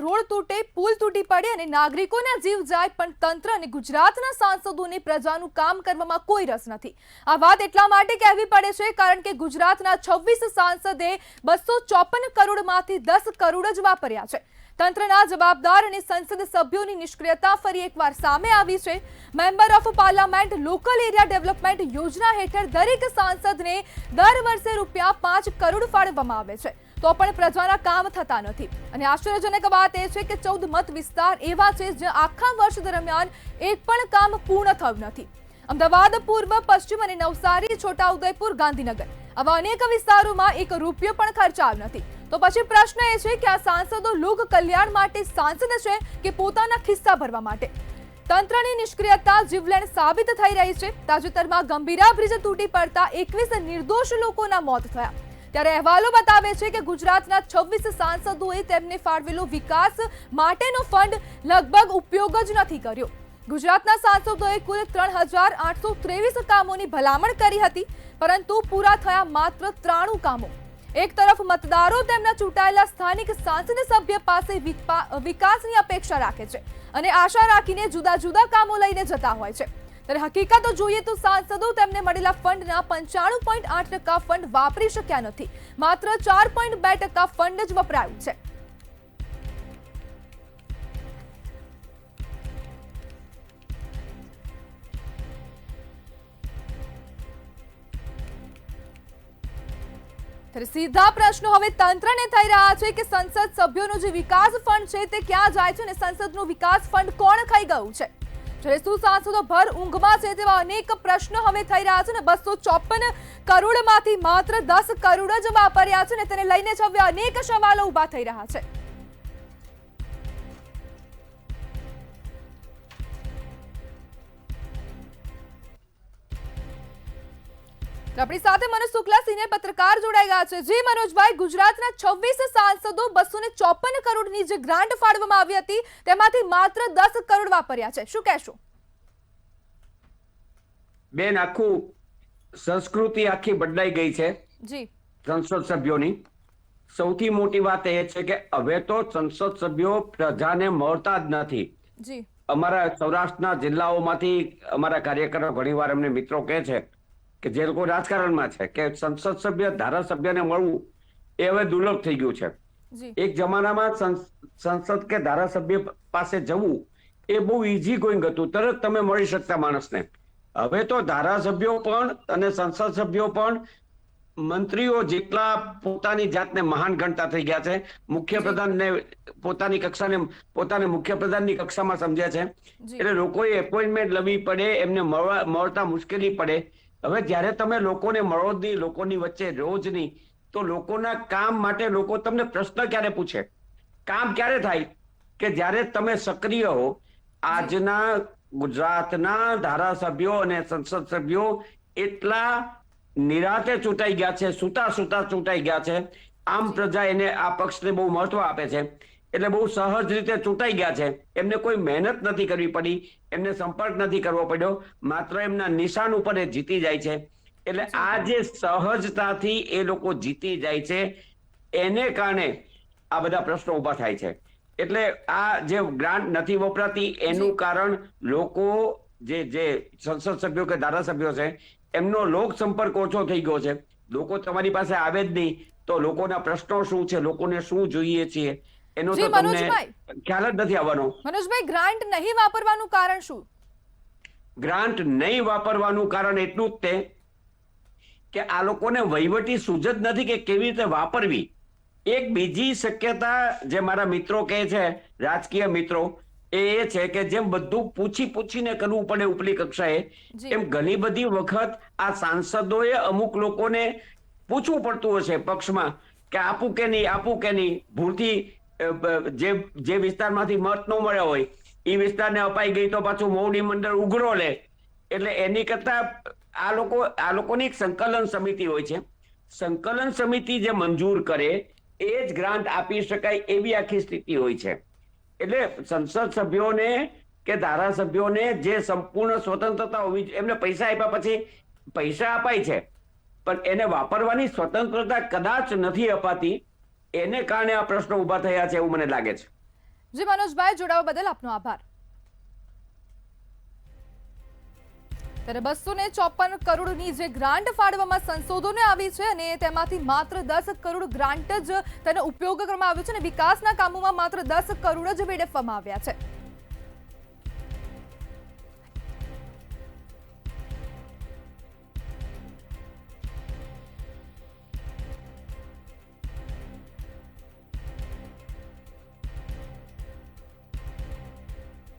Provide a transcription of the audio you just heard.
Road તૂટે, પુલ તૂટી પડે અને નાગરિકોના જીવ જાય, પણ તંત્ર અને ગુજરાતના સાંસદોને પ્રજાનું કામ કરવામાં કોઈ રસ નથી. આ વાત એટલા માટે કહેવી પડે છે કારણ કે ગુજરાતના 26 સાંસદે 254 કરોડમાંથી 10 કરોડ જ વાપર્યા છે. તંત્રના જવાબદાર અને સંસદ સભ્યોની નિષ્ક્રિયતા ફરી એકવાર સામે આવી છે. Member of parliament local area development યોજના હેઠળ દરેક સાંસદને દર વર્ષે ₹5 કરોડ ફાળવવામાં આવે છે, તો પણ પ્રજાના કામ થતા નથી. અને આશ્ચર્યજનક વાત એ છે કે 14 મત વિસ્તાર એવા છે જ્યાં આખા વર્ષ દરમિયાન એક પણ કામ પૂર્ણ થયું નથી. અમદાવાદ, પૂર્વ, પશ્ચિમ અને નવસારી, છોટાઉદેપુર, ગાંધીનગર આવા અનેક વિસ્તારોમાં ₹1 પણ ખર્ચાયો નથી. તો પછી પ્રશ્ન એ છે કે આ સાંસદો લોક કલ્યાણ માટે સાંસદ છે કે પોતાના ખિસ્સા ભરવા માટે? તંત્રની નિષ્ક્રિયતા જીવલેણ સાબિત થઈ રહી છે. તાજેતરમાં ગંભીરા બ્રિજ તૂટી પડતા 21 નિર્દોષ લોકોના મોત થયા. ત્યારે અહેવાલો બતાવે છે કે ગુજરાતના 26 સાંસદોએ તેમને ફાળવેલો વિકાસ માટેનો ફંડ લગભગ ઉપયોગ જ નથી કર્યો. ગુજરાતના સાંસદોએ કુલ 3823 કામોની ભલામણ કરી હતી, પરંતુ પૂરા થયા માત્ર 93 કામો. એક તરફ મતદારો તેમના ચૂંટાયેલા સ્થાનિક સાંસદ સભ્ય પાસે વિકાસની અપેક્ષા રાખે છે અને આશા રાખીને જુદા જુદા કામો લઈને જતા હોય છે. ત્યારે હકીકતો જોઈએ તો સાંસદો તેમને મળેલા ફંડના 95.8% ફંડ વાપરી શક્યા નથી. માત્ર 4.2% ફંડ જ વપરાયું છે. સીધા પ્રશ્નો હવે તંત્રને થઈ રહ્યા છે કે સંસદ સભ્યોનો જે વિકાસ ફંડ છે તે ક્યાં જાય છે અને સંસદનું વિકાસ ફંડ કોણ ખાઈ ગયું છે? જ્યારે શું સાંસદો ભર ઊંઘમાં છે તેવા અનેક પ્રશ્નો હવે થઈ રહ્યા છે. ને 254 કરોડમાંથી માત્ર 10 કરોડ જ વાપર્યા છે ને તેને લઈને જ હવે અનેક સવાલો ઉભા થઈ રહ્યા છે. આપણી સાથે મનોજ શુક્લા સિનિયર પત્રકાર જોડાઈ ગયા છે. જી મનોજભાઈ, ગુજરાતના 26 સાંસદો 254 કરોડની જે ગ્રાન્ટ ફાળવવામાં આવી હતી તેમાંથી માત્ર 10 કરોડ વાપર્યા છે, શું કહેશો? બેન, સંસ્કૃતિ આખી બદલાઈ ગઈ છે જી સંસદ સભ્યોની. સૌથી મોટી વાત એ છે કે હવે તો સંસદ સભ્યો પ્રજાને મળતા જ નથી. જી અમારા સૌરાષ્ટ્રના જિલ્લાઓમાંથી અમારા કાર્યકરો ઘણીવાર અમને મિત્રો કહે છે કે જે લોકો રાજકારણમાં છે કે સંસદ સભ્ય ધારાસભ્યને મળવું એ હવે દુર્લભ થઈ ગયું છે. એક જમાનામાં સંસદ કે ધારાસભ્ય પાસે જવું એ બહુ ઈઝી ગોઈંગ હતું, તરત તમે મળી શકતા માણસને. હવે તો ધારાસભ્યો પણ અને સંસદ સભ્યો પણ મંત્રીઓ જેટલા પોતાની જાતને મહાન ગણતા થઈ ગયા છે. મુખ્યપ્રધાનને પોતાની કક્ષાને પોતાને મુખ્યપ્રધાનની કક્ષામાં સમજ્યા છે. એટલે લોકોએ એપોઇન્ટમેન્ટ લેવી પડે, એમને મળતા મુશ્કેલી પડે. હવે જ્યારે તમે લોકોને મળો જ નહીં, લોકોની વચ્ચે રોજ નહીં, તો લોકોના કામ માટે લોકો તમને પ્રશ્ન ક્યારે પૂછે? કામ ક્યારે થાય? કે જ્યારે તમે સક્રિય હો. આજના ગુજરાતના ધારાસભ્યો અને સંસદ સભ્યો એટલા નિરાતે ચૂંટાઈ ગયા છે, સુતા ચૂંટાઈ ગયા છે. આમ પ્રજા એને આ પક્ષને બહુ મહત્વ આપે છે એટલે બહુ સહજ રીતે ચૂંટાઈ ગયા છે. એમને કોઈ મહેનત નથી કરવી પડી, એમને સંપર્ક નથી કરવો પડ્યો, માત્ર એમના નિશાન ઉપર એ જીતી જાય છે. એટલે આ જે સહજતાથી એ લોકો જીતી જાય છે એને કારણે આ બધા પ્રશ્નો ઉભા થાય છે. એટલે આ જે ગ્રાન્ટ નથી વપરાતી એનું કારણ લોકો જે સંસદ સભ્યો કે ધારાસભ્યો છે એમનો લોક સંપર્ક ઓછો થઈ ગયો છે. લોકો તમારી પાસે આવે જ નહીં તો લોકોના પ્રશ્નો શું છે, લોકોને શું જોઈએ છીએ એનો તો તમને ખ્યાલ જ નથી આવવાનો. મનોજભાઈ, ગ્રાન્ટ નહીં વાપરવાનું કારણ શું? ગ્રાન્ટ નહીં વાપરવાનું કારણ એટલું જ તે કે આ લોકોને વહીવટી સૂઝ જ નથી કે કેવી રીતે વાપરવી. એક બીજી શક્યતા જે મારા મિત્રો કહે છે, રાજકીય મિત્રો, એ છે કે જેમ બધું પૂછીને કરવું પડે ઉપલી કક્ષાએ, એમ ઘણી બધી વખત આ સાંસદોએ અમુક લોકોને પૂછવું પડતું હશે પક્ષમાં કે આપું કે નહીં. ભૂલથી જે વિસ્તારમાંથી મત ન મળ્યા હોય એ વિસ્તારને અપાઈ ગઈ તો પાછું મોવડી મંડળ ઉઘરો લે. એટલે એની કરતા આ લોકોની એક સંકલન સમિતિ હોય છે. સંકલન સમિતિ જે મંજૂર કરે એ જ ગ્રાન્ટ આપી શકાય એવી આખી સ્થિતિ હોય છે. એટલે સંસદ સભ્યોને કે ધારાસભ્યોને જે સંપૂર્ણ સ્વતંત્રતા હોવી જોઈએ. એમને પૈસા આપ્યા પછી પૈસા અપાય છે પણ એને વાપરવાની સ્વતંત્રતા કદાચ નથી અપાતી. એને કારણે આ પ્રશ્નો ઉભા થયા છે એવું મને લાગે છે. જી મનોજભાઈ, જોડાવા બદલ આપનો આભાર. ત્યારે 254 કરોડની જે ગ્રાન્ટ ફાળવવામાં સંશોધનો આવી છે અને તેમાંથી માત્ર 10 કરોડ ગ્રાન્ટ જ તેનો ઉપયોગ કરવામાં આવ્યો છે અને વિકાસના કામોમાં માત્ર 10 કરોડ જ વેડફવામાં આવ્યા છે.